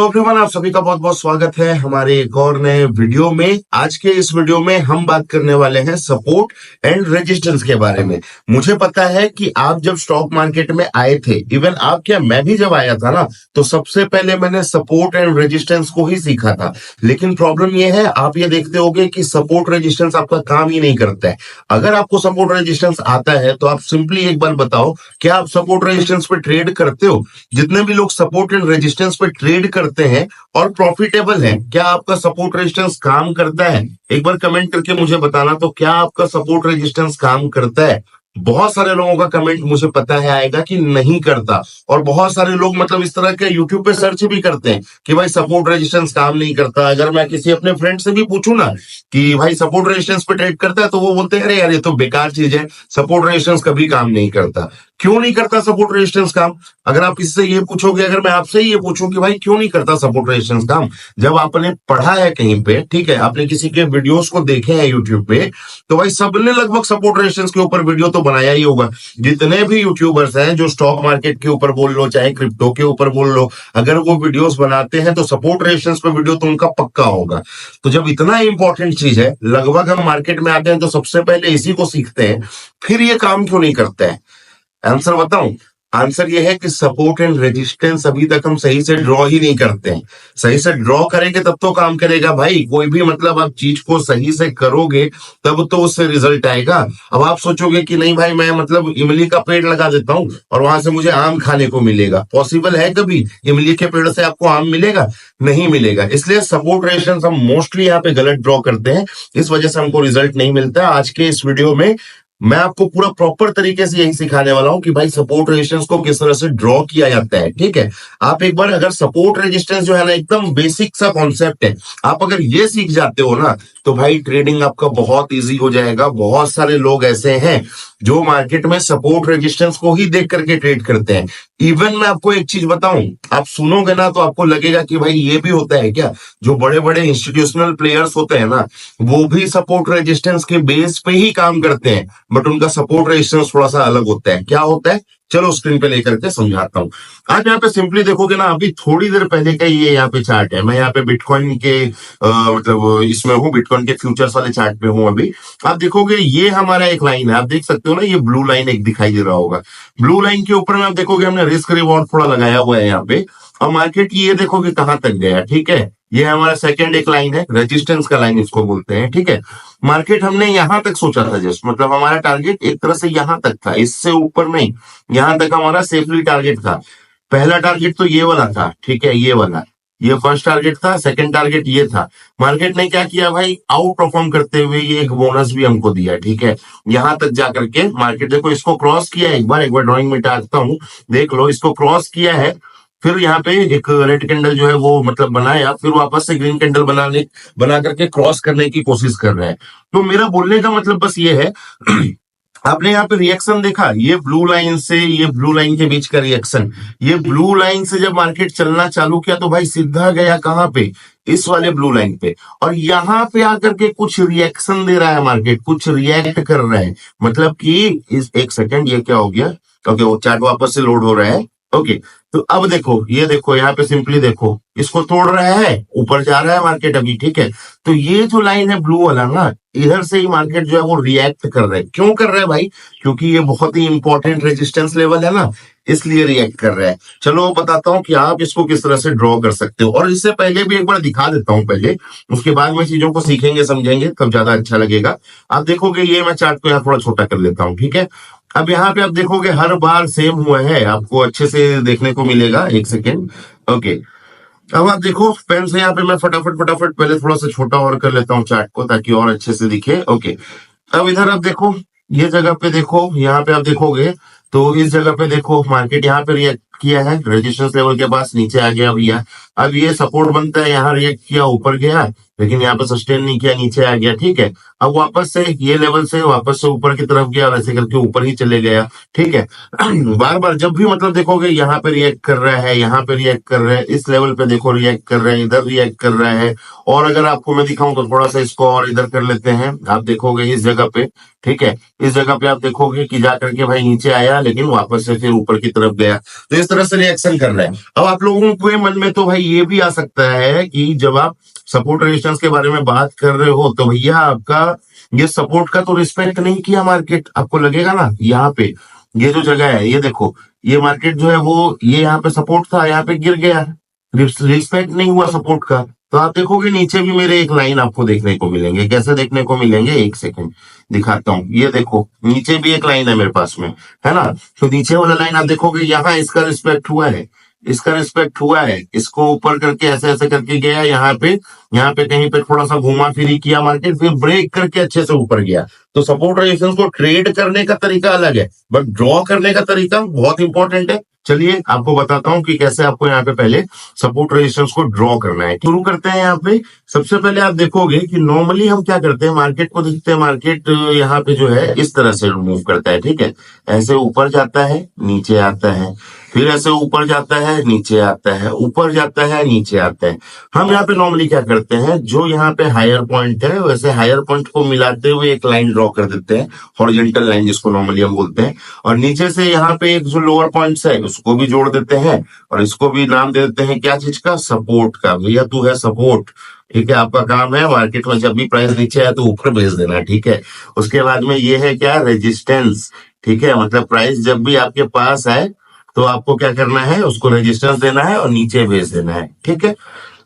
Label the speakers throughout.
Speaker 1: Everyone, आप सभी का बहुत बहुत स्वागत है हमारे एक और नए वीडियो में। आज के इस वीडियो में हम बात करने वाले हैं सपोर्ट एंड रेजिस्टेंस के बारे में। मुझे पता है कि आप जब स्टॉक मार्केट में आए थे, इवन आप क्या मैं भी जब आया था ना, तो सबसे पहले मैंने सपोर्ट एंड रेजिस्टेंस को ही सीखा था। लेकिन प्रॉब्लम यह है, आप ये देखते होगे कि सपोर्ट रेजिस्टेंस आपका काम ही नहीं करता है। अगर आपको सपोर्ट रेजिस्टेंस आता है तो आप सिंपली एक बार बताओ, क्या आप सपोर्ट रेजिस्टेंस पे ट्रेड करते हो? जितने भी लोग सपोर्ट एंड रेजिस्टेंस पे ट्रेड करते हैं और प्रॉफिटेबल है, क्या आपका सपोर्ट रेजिस्टेंस काम करता है? एक बार कमेंट करके मुझे बताना, तो क्या आपका सपोर्ट रेजिस्टेंस काम करता है? बहुत सारे लोगों का कमेंट मुझे पता है आएगा कि नहीं करता, और बहुत सारे लोग मतलब इस तरह के यूट्यूब पे सर्च भी करते हैं कि भाई सपोर्ट रेजिस्टेंस काम नहीं करता। अगर मैं किसी अपने फ्रेंड से भी पूछूं ना कि भाई सपोर्ट रेजिस्टेंस पे ट्रेड करता है, तो वो बोलते हैं अरे यार ये तो बेकार चीज है, सपोर्ट रेजिस्टेंस कभी काम नहीं करता। क्यों नहीं करता सपोर्ट रेजिस्टेंस काम? अगर आप किसी से ये पूछोगे, अगर मैं आपसे ये पूछूं कि भाई क्यों नहीं करता सपोर्ट रेजिस्टेंस काम, जब आपने पढ़ा है कहीं पे, ठीक है, आपने किसी के वीडियोस को देखे हैं यूट्यूब पे, तो भाई सबने लगभग सपोर्ट रेजिस्टेंस के ऊपर वीडियो तो बनाया ही होगा। जितने भी यूट्यूबर्स हैं जो स्टॉक मार्केट के ऊपर बोल लो, चाहे क्रिप्टो के ऊपर बोल लो, अगर वो वीडियोस बनाते हैं तो सपोर्ट रेजिस्टेंस पे वीडियो तो उनका पक्का होगा। तो जब इतना इंपॉर्टेंट चीज है, लगभग हम मार्केट में आते हैं तो सबसे पहले इसी को सीखते हैं, फिर ये काम क्यों नहीं करता है? आंसर बताऊं? आंसर ये है कि सपोर्ट एंड रेजिस्टेंस अभी तक हम सही से ड्रॉ ही नहीं करते हैं। सही से ड्रॉ करेंगे तब तो काम करेगा भाई। कोई भी मतलब आप चीज को सही से करोगे तब तो उससे रिजल्ट आएगा। अब आप सोचोगे कि नहीं भाई मैं मतलब इमली का पेड़ लगा देता हूं और वहां से मुझे आम खाने को मिलेगा। पॉसिबल है कभी इमली के पेड़ से आपको आम मिलेगा? नहीं मिलेगा। इसलिए सपोर्ट रेजिस्टेंस हम मोस्टली यहाँ पे गलत ड्रॉ करते हैं, इस वजह से हमको रिजल्ट नहीं मिलता। आज के इस वीडियो में मैं आपको पूरा प्रॉपर तरीके से यही सिखाने वाला हूं कि भाई सपोर्ट रेजिस्टेंस को किस तरह से ड्रॉ किया जाता है। ठीक है, आप एक बार अगर सपोर्ट रेजिस्टेंस जो है ना, एकदम बेसिक सा कॉन्सेप्ट है, आप अगर ये सीख जाते हो ना, तो भाई ट्रेडिंग आपका बहुत इजी हो जाएगा। बहुत सारे लोग ऐसे हैं जो मार्केट में सपोर्ट रेजिस्टेंस को ही देख करके ट्रेड करते हैं। इवन मैं आपको एक चीज बताऊं, आप सुनोगे ना तो आपको लगेगा कि भाई ये भी होता है क्या? जो बड़े बड़े इंस्टीट्यूशनल प्लेयर्स होते हैं ना, वो भी सपोर्ट रेजिस्टेंस के बेस पे ही काम करते हैं, बट उनका सपोर्ट रेजिस्टेंस थोड़ा सा अलग होता है। क्या होता है, चलो स्क्रीन पे लेकर के समझाता हूँ। आज यहाँ पे सिंपली देखोगे ना, अभी थोड़ी देर पहले का ये यहाँ पे चार्ट है। मैं यहाँ पे बिटकॉइन के मतलब इसमें हूँ, बिटकॉइन के फ्यूचर्स वाले चार्ट पे हूँ अभी। आप देखोगे ये हमारा एक लाइन है, आप देख सकते हो ना, ये ब्लू लाइन एक दिखाई दे रहा होगा। ब्लू लाइन के ऊपर में आप देखोगे हमने रिस्क रिवॉर्ड थोड़ा लगाया हुआ है यहाँ पे, और मार्केट की ये देखोगे कहाँ तक गया। ठीक है, ये हमारा सेकंड एक लाइन है, रेजिस्टेंस का लाइन इसको बोलते हैं। ठीक है, मार्केट हमने यहां तक सोचा था, जस्ट मतलब हमारा टारगेट एक तरह से यहां तक था, इससे ऊपर नहीं, यहां तक हमारा सेफली टारगेट था। पहला टारगेट तो ये वाला था, ठीक है, ये वाला, ये फर्स्ट टारगेट था। सेकंड टारगेट ये था। मार्केट ने क्या किया भाई, आउट परफॉर्म करते हुए ये एक बोनस भी हमको दिया। ठीक है, यहां तक जाकर के मार्केट देखो इसको क्रॉस किया है। एक बार ड्राइंग में टाकता हूँ, देख लो, इसको क्रॉस किया है, फिर यहाँ पे एक रेड कैंडल जो है वो मतलब बनाया, फिर वापस से ग्रीन कैंडल बना करके क्रॉस करने की कोशिश कर रहे हैं। तो मेरा बोलने का मतलब बस ये है आपने यहाँ पे रिएक्शन देखा, ये ब्लू लाइन से ये ब्लू लाइन के बीच का रिएक्शन, ये ब्लू लाइन से जब मार्केट चलना चालू किया तो भाई सीधा गया कहाँ पे, इस वाले ब्लू लाइन पे, और यहाँ पे आकर के कुछ रिएक्शन दे रहा है मार्केट, कुछ रिएक्ट कर रहा है। मतलब कि इस एक सेकंड, ये क्या हो गया? ओके, वो चार्ट वापस से लोड हो रहा है। ओके, तो अब देखो, ये देखो यहाँ पे सिंपली देखो, इसको तोड़ रहा है, ऊपर जा रहा है मार्केट अभी। ठीक है, तो ये जो लाइन है ब्लू वाला ना, इधर से ही मार्केट जो है वो रिएक्ट कर रहा है। क्यों कर रहा है भाई? क्योंकि ये बहुत ही इंपॉर्टेंट रेजिस्टेंस लेवल है ना, इसलिए रिएक्ट कर रहा है। चलो बताता हूँ कि आप इसको किस तरह से ड्रॉ कर सकते हो, और इससे पहले भी एक बार दिखा देता हूँ पहले, उसके बाद में चीजों को सीखेंगे समझेंगे तब ज्यादा अच्छा लगेगा। आप देखोगे, ये मैं चार्ट को यहाँ थोड़ा छोटा कर लेता हूँ। ठीक है, अब यहाँ पे आप देखोगे हर बार सेम हुआ है, आपको अच्छे से देखने को मिलेगा। एक सेकेंड, ओके, अब आप देखो पेन से, यहाँ पे मैं फटाफट फटाफट पहले थोड़ा सा छोटा और कर लेता हूँ चार्ट को, ताकि और अच्छे से दिखे। ओके, अब इधर आप देखो, ये जगह पे देखो, यहाँ पे आप देखोगे तो इस जगह पे देखो मार्केट यहाँ पे रिएक्ट किया है, रेजिस्टेंस लेवल के पास नीचे आ गया भैया। अब ये सपोर्ट बनता है, यहाँ रिएक्ट किया, ऊपर गया, लेकिन यहाँ पे सस्टेन नहीं किया, नीचे आ गया। ठीक है, अब वापस से ये लेवल से वापस से ऊपर की तरफ गया, वैसे करके ऊपर ही चले गया। ठीक है, बार बार जब भी मतलब देखोगे यहाँ पे रिएक्ट कर रहा है, यहाँ पे रिएक्ट कर रहा है, इस लेवल पे देखो रिएक्ट कर रहा है, इधर रिएक्ट कर रहा है। और अगर आपको मैं दिखाऊं तो थोड़ा सा इसको और इधर कर लेते हैं, आप देखोगे इस जगह पे। ठीक है, इस जगह पे आप देखोगे कि जा करके भाई नीचे आया, लेकिन वापस से फिर ऊपर की तरफ गया। तो इस तरह से रिएक्शन कर रहा है। अब आप लोगों के मन में तो भाई ये भी आ सकता है कि जब आप सपोर्ट रेजिस्टेंस के बारे में बात कर रहे हो तो भैया आपका ये सपोर्ट का तो रिस्पेक्ट नहीं किया मार्केट। आपको लगेगा ना यहाँ पे ये जो जगह है, ये देखो, ये मार्केट जो है वो ये यहाँ पे सपोर्ट था, यहाँ पे गिर गया, रिस्पेक्ट नहीं हुआ सपोर्ट का। तो आप देखोगे नीचे भी मेरे एक लाइन आपको देखने को मिलेंगे। कैसे देखने को मिलेंगे, एक सेकंड दिखाता हूँ। ये देखो नीचे भी एक लाइन है मेरे पास में, है ना। तो नीचे वाला लाइन आप देखोगे, यहाँ इसका रिस्पेक्ट हुआ है, इसका रिस्पेक्ट हुआ है। इसको ऊपर करके ऐसे ऐसे करके गया, यहाँ पे कहीं पे थोड़ा सा घुमा फिरी किया मार्केट, फिर ब्रेक करके अच्छे से ऊपर गया। तो सपोर्ट रेजिस्टेंस को ट्रेड करने का तरीका अलग है, बट ड्रॉ करने का तरीका बहुत इंपॉर्टेंट है। चलिए आपको बताता हूं कि कैसे आपको यहाँ पे पहले सपोर्ट रेजिस्टेंस को ड्रॉ करना है। शुरू करते हैं यहाँ पे। सबसे पहले आप देखोगे कि नॉर्मली हम क्या करते हैं, मार्केट को देखते हैं। मार्केट यहाँ पे जो है इस तरह से मूव करता है। ठीक है, ऐसे ऊपर जाता है, नीचे आता है, फिर ऐसे ऊपर जाता है, नीचे आता है, ऊपर जाता है, नीचे आता है। हम यहाँ पे नॉर्मली क्या करते हैं, जो यहाँ पे हायर पॉइंट है वैसे हायर पॉइंट को मिलाते हुए एक लाइन ड्रॉ कर देते हैं, हॉरिजॉन्टल लाइन जिसको नॉर्मली हम बोलते हैं। और नीचे से यहाँ पे एक जो लोअर पॉइंट्स है उसको भी जोड़ देते हैं, और इसको भी नाम दे देते हैं क्या चीज का, सपोर्ट का। भैया तू है सपोर्ट। ठीक है, आपका काम है मार्केट में जब भी प्राइस नीचे आए तो ऊपर भेज देना। ठीक है, उसके बाद में ये है क्या, रेजिस्टेंस। ठीक है, मतलब प्राइस जब भी आपके पास आए तो आपको क्या करना है, उसको रेजिस्टेंस देना है और नीचे भेज देना है। ठीक है,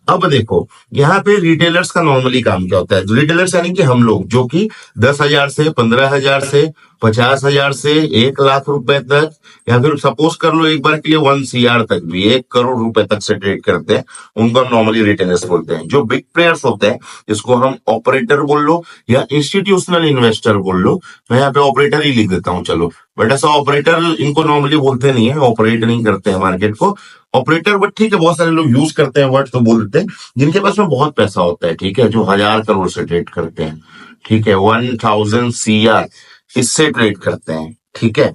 Speaker 1: अब देखो यहाँ पे रिटेलर्स का नॉर्मली काम क्या होता है। रिटेलर्स यानी कि हम लोग, जो कि 10,000 से 15,000 से 50,000 से 1 लाख रुपए तक, या फिर सपोज कर लो एक बार के लिए 1 CR तक भी, 1 करोड़ रुपए तक से ट्रेड करते हैं, उनको हम नॉर्मली रिटेलर्स बोलते हैं। जो बिग प्लेयर्स होते हैं, जिसको हम ऑपरेटर बोल लो या इंस्टीट्यूशनल इन्वेस्टर बोल लो, मैं यहाँ पे ऑपरेटर ही लिख देता हूँ चलो, बट ऐसा ऑपरेटर इनको नॉर्मली बोलते नहीं है, ऑपरेट नहीं करते हैं मार्केट को ऑपरेटर। बट ठीक है, बहुत सारे लोग यूज करते हैं वर्ड तो बोल देते हैं, जिनके पास में बहुत पैसा होता है। ठीक है, जो 1,000 करोड़ से ट्रेड करते हैं। ठीक है, 1,000 CR इससे ट्रेड करते हैं। ठीक है,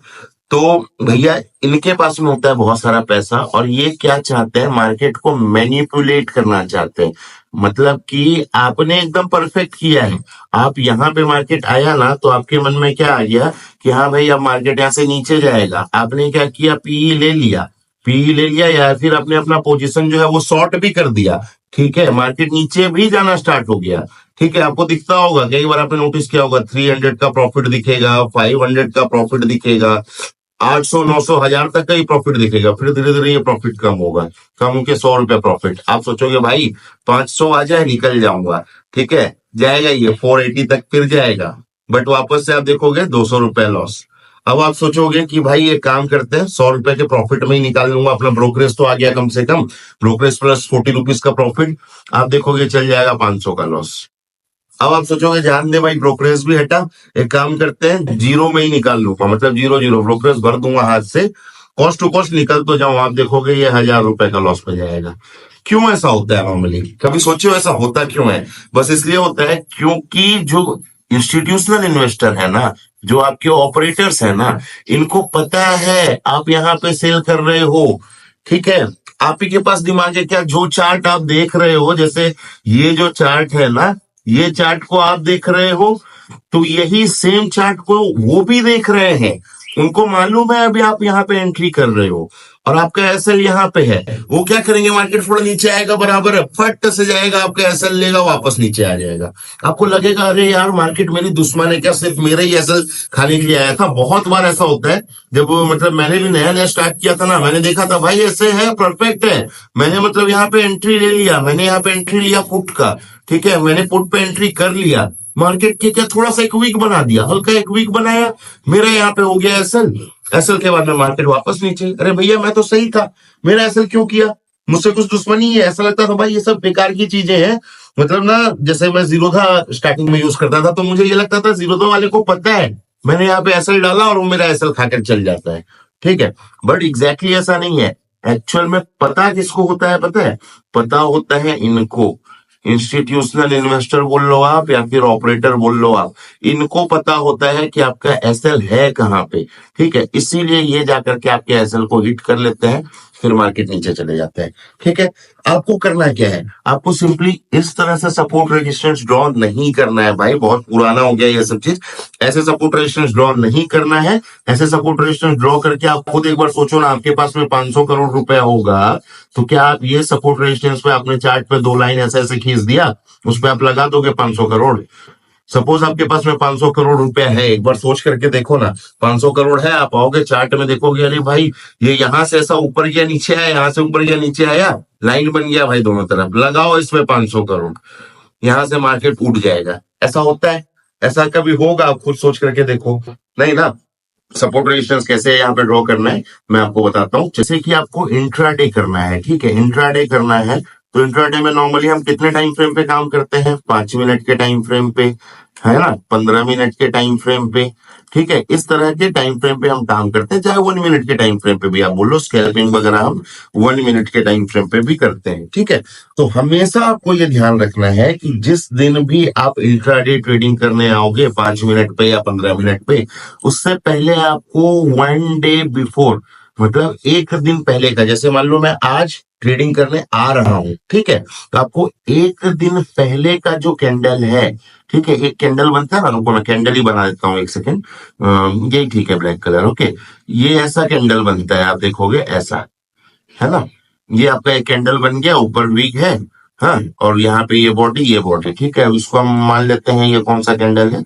Speaker 1: तो भैया इनके पास में होता है बहुत सारा पैसा, और ये क्या चाहते हैं, मार्केट को मैनिपुलेट करना चाहते हैं। मतलब कि आपने एकदम परफेक्ट किया है, आप यहाँ पे मार्केट आया ना तो आपके मन में क्या आ गया कि हाँ भाई अब मार्केट यहाँ से नीचे जाएगा। आपने क्या किया, पीई ले लिया, पी ले लिया, या फिर आपने अपना पोजीशन जो है वो शॉर्ट भी कर दिया। ठीक है, मार्केट नीचे भी जाना स्टार्ट हो गया। ठीक है, आपको दिखता होगा, कई बार आपने नोटिस किया होगा, 300 का प्रॉफिट दिखेगा, 500 का प्रॉफिट दिखेगा, 800 900 1000 तक का ही प्रॉफिट दिखेगा। फिर धीरे धीरे ये प्रॉफिट कम होगा, कम होके 100 रुपए प्रॉफिट। आप सोचोगे भाई 500 आ जाए निकल जाऊंगा। ठीक है, जाएगा ये 480 तक फिर जाएगा, बट वापस से आप देखोगे 200 रुपए लॉस। अब आप सोचोगे कि भाई ये काम करते हैं, 100 रुपए के प्रॉफिट में ही निकाल लूंगा, अपना ब्रोकरेज तो आ गया कम से कम, ब्रोकरेज प्लस 40 रुपीज का प्रॉफिट। आप देखोगे चल जाएगा 500 का लॉस। अब आप सोचोगे जान दे भाई ब्रोकरेज भी हटा, एक काम करते हैं जीरो में ही निकाल लूंगा, मतलब 0 0 ब्रोकरेज भर दूंगा हाथ से, कॉस्ट टू कॉस्ट निकल तो जाऊं। आप देखोगे ये 1,000 रुपए का लॉस पे जाएगा। क्यों ऐसा होता है नॉर्मली, कभी सोचो ऐसा होता क्यों है? बस इसलिए होता है क्योंकि जो इंस्टीट्यूशनल इन्वेस्टर है ना, जो आपके ऑपरेटर्स है ना, इनको पता है आप यहाँ पे सेल कर रहे हो। ठीक है, आप ही के पास दिमाग है क्या? जो चार्ट आप देख रहे हो, जैसे ये जो चार्ट है ना, ये चार्ट को आप देख रहे हो, तो यही सेम चार्ट को वो भी देख रहे हैं। उनको मालूम है अभी आप यहाँ पे एंट्री कर रहे हो और आपका एसएल यहाँ पे है। वो क्या करेंगे, मार्केट थोड़ा नीचे आएगा, बराबर फट से जाएगा, आपका एसएल लेगा, वापस नीचे आ जाएगा। आपको लगेगा अरे यार मार्केट मेरी दुश्मन है क्या, सिर्फ मेरा ही एसएल खाने के लिए आया था। बहुत बार ऐसा होता है, जब मतलब मैंने भी नया नया स्टार्ट किया था ना, मैंने देखा था भाई ऐसे है, परफेक्ट है, मैंने मतलब यहाँ पे एंट्री ले लिया, मैंने यहाँ पे एंट्री लिया पुट का। ठीक है, मैंने पुट पे एंट्री कर लिया, मार्केट के क्या थोड़ा सा एक वीक बना दिया, हल्का एक वीक बनाया, मेरा यहाँ पे हो गया एसएल। एसएल के बाद में मार्केट वापस नीचे। अरे भैया मैं तो सही था, मेरा एसएल क्यों किया, मुझसे कुछ दुश्मनी है? ऐसा लगता था भाई ये सब बेकार की चीजें हैं। मतलब ना, जैसे मैं जीरोधा स्टार्टिंग में यूज करता था तो मुझे ये लगता था जीरोधा वाले को पता है मैंने यहाँ पे एसएल डाला और वो मेरा एसएल खाकर चल जाता है। ठीक है, बट एग्जैक्टली ऐसा नहीं है। एक्चुअल में पता किसको होता है, पता है? पता होता है इनको, इंस्टीट्यूशनल इन्वेस्टर बोल लो आप या फिर ऑपरेटर बोल लो आप, इनको पता होता है कि आपका एसएल है कहाँ पे, ठीक है, इसीलिए ये जाकर के आपके एसएल को हिट कर लेते हैं, फिर मार्केट नीचे चले जाते हैं। ठीक है, आपको करना क्या है, आपको सिंपली इस तरह से सपोर्ट रेजिस्टेंस ड्रॉ नहीं करना है भाई, बहुत पुराना हो गया ये सब चीज। ऐसे सपोर्ट रेजिस्टेंस ड्रॉ नहीं करना है। ऐसे सपोर्ट रेजिस्टेंस ड्रॉ करके आप खुद एक बार सोचो ना, आपके पास में 500 करोड़ रुपया होगा, तो क्या आप ये सपोर्ट रेजिस्टेंस पे आपने चार्ट पे 2 लाइन ऐसे ऐसे खींच दिया, उस पर आप लगा दोगे 500 करोड़? सपोज आपके पास में 500 करोड़ रुपया है, एक बार सोच करके देखो ना, 500 करोड़ है, आप आओगे चार्ट में देखोगे, अरे भाई ये यहां से ऐसा ऊपर या नीचे आया, यहां से ऊपर या नीचे आया, लाइन बन गया भाई दोनों तरफ, लगाओ इसमें 500 करोड़, यहां से मार्केट उठ जाएगा। ऐसा होता है? ऐसा कभी होगा? आप खुद सोच करके देखो, नहीं ना। सपोर्ट रेजिस्टेंस कैसे यहाँ पे ड्रॉ करना है मैं आपको बताता हूँ। जैसे कि आपको इंट्राडे करना है, ठीक है, इंट्राडे करना है, तो इंट्राडे में नॉर्मली हम कितने टाइम फ्रेम पे काम करते हैं? 5 मिनट के टाइम फ्रेम पे, है ना, 15 मिनट के टाइम फ्रेम पे, ठीक है, इस तरह के टाइम फ्रेम पे हम काम करते हैं। चाहे 1 मिनट के टाइम फ्रेम पे भी आप बोलो, स्कैल्पिंग वगैरह हम 1 मिनट के टाइम फ्रेम पे भी करते हैं, ठीक है। तो हमेशा आपको ये ध्यान रखना है कि जिस दिन भी आप इंट्राडे ट्रेडिंग करने आओगे 5 मिनट पे या 15 मिनट पे, उससे पहले आपको 1 डे बिफोर, मतलब एक दिन पहले का, जैसे मान लो मैं आज ट्रेडिंग करने आ रहा हूं, ठीक है, तो आपको एक दिन पहले का जो कैंडल है, ठीक है, एक कैंडल बनता है ना, रुको मैं कैंडल ही बना देता हूँ, एक सेकेंड, यही ठीक है, ब्लैक कलर, ओके, ये ऐसा कैंडल बनता है, आप देखोगे ऐसा, है ना, ये आपका एक कैंडल बन गया, ऊपर वीक है, हाँ, और यहाँ पे ये बॉडी, ठीक है, इसको हम मान लेते हैं ये कौन सा कैंडल है,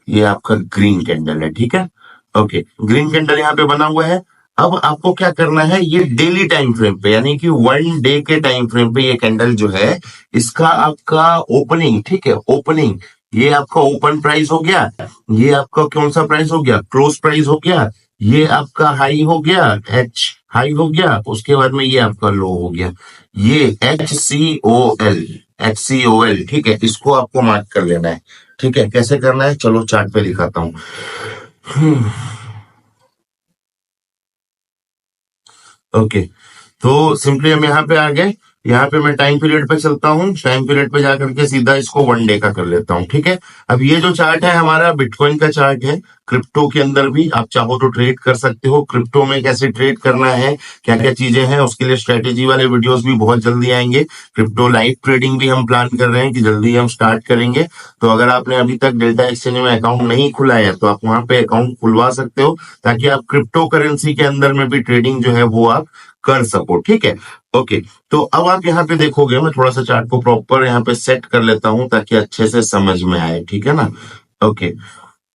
Speaker 1: ये आपका ग्रीन कैंडल है, ठीक है, ओके, ग्रीन कैंडल यहाँ पे बना हुआ है। अब आपको क्या करना है, ये डेली टाइम फ्रेम पे, यानी कि 1 डे के टाइम फ्रेम पे ये कैंडल जो है, इसका आपका ओपनिंग, ठीक है, ओपनिंग, ये आपका ओपन प्राइस हो गया, ये आपका कौन सा प्राइस हो गया, क्लोज प्राइस हो गया, ये आपका हाई हो गया, एच हाई हो गया, उसके बाद में ये आपका लो हो गया, ये HCOL, ठीक है, इसको आपको मार्क कर लेना है, ठीक है, कैसे करना है चलो चार्ट पे दिखाता हूँ। ओके, तो सिंपली हम यहाँ पे आ गए, यहाँ पे मैं टाइम पीरियड पे चलता हूँ, टाइम पीरियड पे जाकर के सीधा इसको 1 डे का कर लेता हूँ, ठीक है। अब ये जो चार्ट है हमारा बिटकॉइन का चार्ट है, क्रिप्टो के अंदर भी आप चाहो तो ट्रेड कर सकते हो। क्रिप्टो में कैसे ट्रेड करना है, क्या क्या चीजें हैं, उसके लिए स्ट्रेटेजी वाले वीडियोस भी बहुत जल्दी आएंगे। क्रिप्टो लाइव ट्रेडिंग भी हम प्लान कर रहे हैं कि जल्दी हम स्टार्ट करेंगे। तो अगर आपने अभी तक डेल्टा एक्सचेंज में अकाउंट नहीं खुलाया है तो आप वहां पे अकाउंट खुलवा सकते हो, ताकि आप क्रिप्टो करेंसी के अंदर में भी ट्रेडिंग जो है वो आप कर सको, ठीक है। ओके, तो अब आप यहाँ पे देखोगे, मैं थोड़ा सा चार्ट को प्रॉपर यहाँ पे सेट कर लेता हूँ ताकि अच्छे से समझ में आए, ठीक है ना। ओके,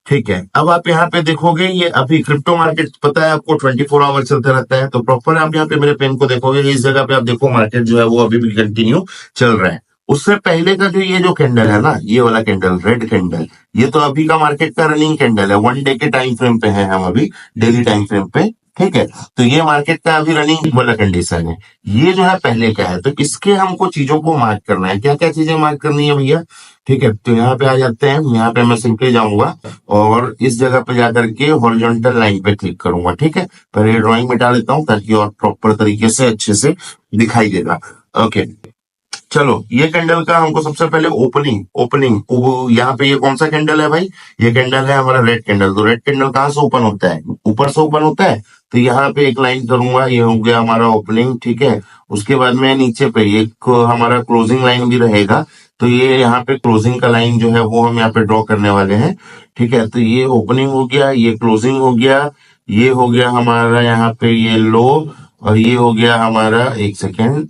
Speaker 1: ठीक है, अब आप यहाँ पे देखोगे, ये अभी क्रिप्टो मार्केट पता है आपको 24 आवर चलते रहता है, तो प्रॉपर आप यहाँ पे मेरे पेन को देखोगे, इस जगह पे आप देखो मार्केट जो है वो अभी भी कंटिन्यू चल रहा है। उससे पहले का जो ये जो कैंडल है ना, ये वाला कैंडल, रेड कैंडल, ये तो अभी का मार्केट का रनिंग कैंडल है, 1 डे के टाइम फ्रेम पे है हम अभी, डेली टाइम फ्रेम पे, ठीक है। तो ये मार्केट का अभी रनिंग वाला कंडीशन है, ये जो है पहले का है। तो इसके हमको चीजों को मार्क करना है, क्या क्या चीजें मार्क करनी है भैया, ठीक है। तो यहाँ पे आ जाते हैं, यहाँ पे मैं सिंपली जाऊंगा और इस जगह पे जाकर के हॉरिजॉन्टल लाइन पे क्लिक करूंगा, ठीक है। पहले ड्राइंग मिटा लेता हूँ ताकि और प्रॉपर तरीके से अच्छे से दिखाई देगा। ओके, चलो, ये कैंडल का हमको सबसे पहले ओपनिंग, यहाँ पे ये कौन सा कैंडल है भाई, ये कैंडल है हमारा रेड कैंडल। तो रेड कैंडल कहाँ से ओपन होता है, ऊपर से ओपन होता है। तो यहाँ पे एक लाइन करूंगा, ये हो गया हमारा ओपनिंग, ठीक है। उसके बाद में नीचे पे एक हमारा क्लोजिंग लाइन भी रहेगा, तो ये यहाँ पे क्लोजिंग का लाइन जो है वो हम यहाँ पे ड्रॉ करने वाले हैं, ठीक है। तो ये ओपनिंग हो गया, ये क्लोजिंग हो गया, ये हो गया हमारा यहाँ पे ये लो, और ये हो गया हमारा, एक सेकेंड,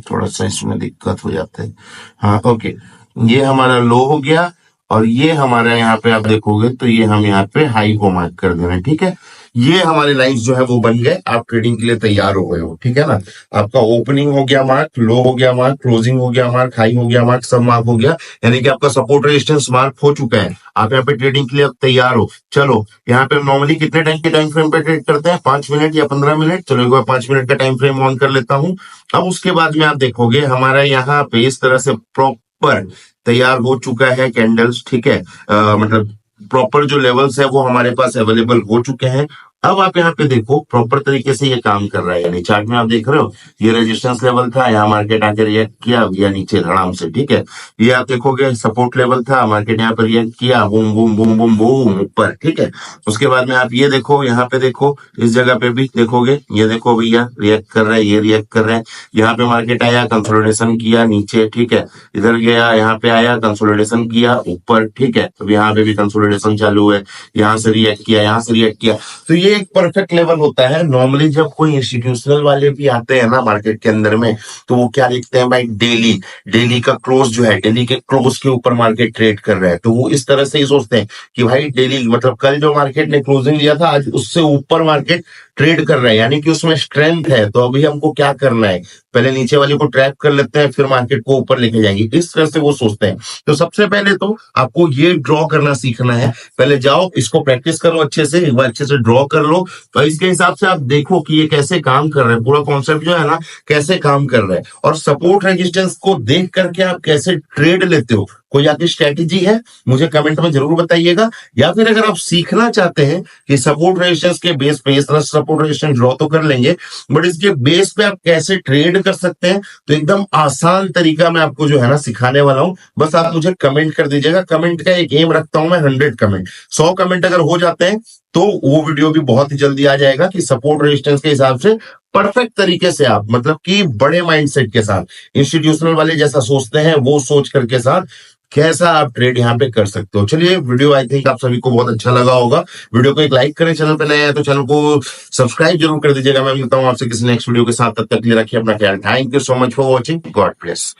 Speaker 1: थोड़ा सा इसमें दिक्कत हो जाता है, हाँ ओके, ये हमारा लो हो गया, और ये हमारा यहाँ पे आप देखोगे तो ये हम यहाँ पे हाई को मार्क कर दे रहे हैं, ठीक है। ये हमारे लाइंस जो है वो बन गए, आप ट्रेडिंग के लिए तैयार हो गए हो, ठीक है ना। आपका ओपनिंग हो गया मार्क, लो हो गया मार्क, क्लोजिंग हो गया मार्क, हाई हो गया मार्क, सब मार्क हो गया, यानी कि आपका सपोर्ट रेजिस्टेंस मार्क हो चुका है। आप यहाँ पे ट्रेडिंग के लिए अब तैयार हो। चलो, यहाँ पे नॉर्मली कितने टाइम के टाइम फ्रेम पे ट्रेड करते हैं, 5 मिनट या 15 मिनट। चलो एक बार 5 मिनट का टाइम फ्रेम ऑन कर लेता हूँ। अब उसके बाद में आप देखोगे हमारा यहाँ पे इस तरह से प्रॉपर तैयार हो चुका है कैंडल्स, ठीक है। मतलब प्रॉपर जो लेवल्स है वो हमारे पास अवेलेबल हो चुके हैं। अब आप यहाँ पे देखो प्रॉपर तरीके से ये काम कर रहा है, यानी चार्ट में आप देख रहे हो ये रेजिस्टेंस लेवल था, यहाँ मार्केट आके रिएक्ट किया या नीचे धड़ाम से, ठीक है। ये आप देखोगे सपोर्ट लेवल था, मार्केट यहाँ पर रिएक्ट किया, boom boom boom boom boom ऊपर, ठीक है। उसके बाद में आप ये देखो, यहाँ पे देखो, इस जगह पे भी देखोगे, ये देखो भैया रिएक्ट कर रहा है, ये रिएक्ट कर रहा है। यहाँ पे मार्केट आया, कंसोलिडेशन किया नीचे, ठीक है। इधर गया, यहाँ पे आया, कंसोलिडेशन किया ऊपर, ठीक है। अब यहाँ पे भी कंसोलिडेशन चालू है, यहाँ से रिएक्ट किया, यहाँ से रिएक्ट किया। तो ये एक परफेक्ट लेवल होता है। नॉर्मली जब कोई इंस्टीट्यूशनल वाले भी आते हैं ना मार्केट के अंदर में, तो वो क्या लिखते हैं भाई, डेली डेली का क्लोज जो है, डेली के क्लोज के ऊपर मार्केट ट्रेड कर रहा है। तो वो इस तरह से ही सोचते हैं कि भाई डेली मतलब कल जो मार्केट ने क्लोजिंग लिया था, आज उससे ऊपर मार्केट ट्रेड कर रहा है, यानी कि उसमें स्ट्रेंथ है। तो अभी हमको क्या करना है, पहले नीचे वाले को ट्रैप कर लेते हैं, फिर मार्केट को ऊपर लेके जाएंगे, इस तरह से वो सोचते हैं। तो सबसे पहले तो आपको ये ड्रॉ करना सीखना है। पहले जाओ इसको प्रैक्टिस करो अच्छे से, एक बार अच्छे से ड्रॉ कर लो, तो इसके हिसाब से आप देखो कि ये कैसे काम कर रहा है, पूरा कॉन्सेप्ट जो है ना कैसे काम कर रहा है, और सपोर्ट रेजिस्टेंस को देख करके आप कैसे ट्रेड लेते हो। कोई आपकी स्ट्रेटेजी है मुझे कमेंट में जरूर बताइएगा। या फिर अगर आप सीखना चाहते हैं कि सपोर्ट रेजिस्टेंस के बेस पे, इस तरह सपोर्ट रेजिस्टेंस ड्रॉ तो कर लेंगे, बट इसके बेस पे आप कैसे ट्रेड कर सकते हैं, तो एकदम आसान तरीका मैं आपको जो है ना सिखाने वाला हूं। बस आप मुझे कमेंट कर दीजिएगा। कमेंट का एक एम रखता हूं मैं, 100 कमेंट, 100 कमेंट अगर हो जाते हैं तो वो वीडियो भी बहुत ही जल्दी आ जाएगा कि सपोर्ट रेजिस्टेंस के हिसाब से परफेक्ट तरीके से आप, मतलब कि बड़े माइंडसेट के साथ, इंस्टीट्यूशनल वाले जैसा सोचते हैं वो सोच करके साथ कैसा आप ट्रेड यहाँ पे कर सकते हो। चलिए, वीडियो आई थिंक आप सभी को बहुत अच्छा लगा होगा। वीडियो को एक लाइक करें, चैनल पे नए हैं तो चैनल को सब्सक्राइब जरूर कर दीजिएगा। मैं मिलता हूँ आपसे किसी नेक्स्ट वीडियो के साथ, तब तक के लिए रखिए अपना ख्याल। Thank you so much for watching, God bless.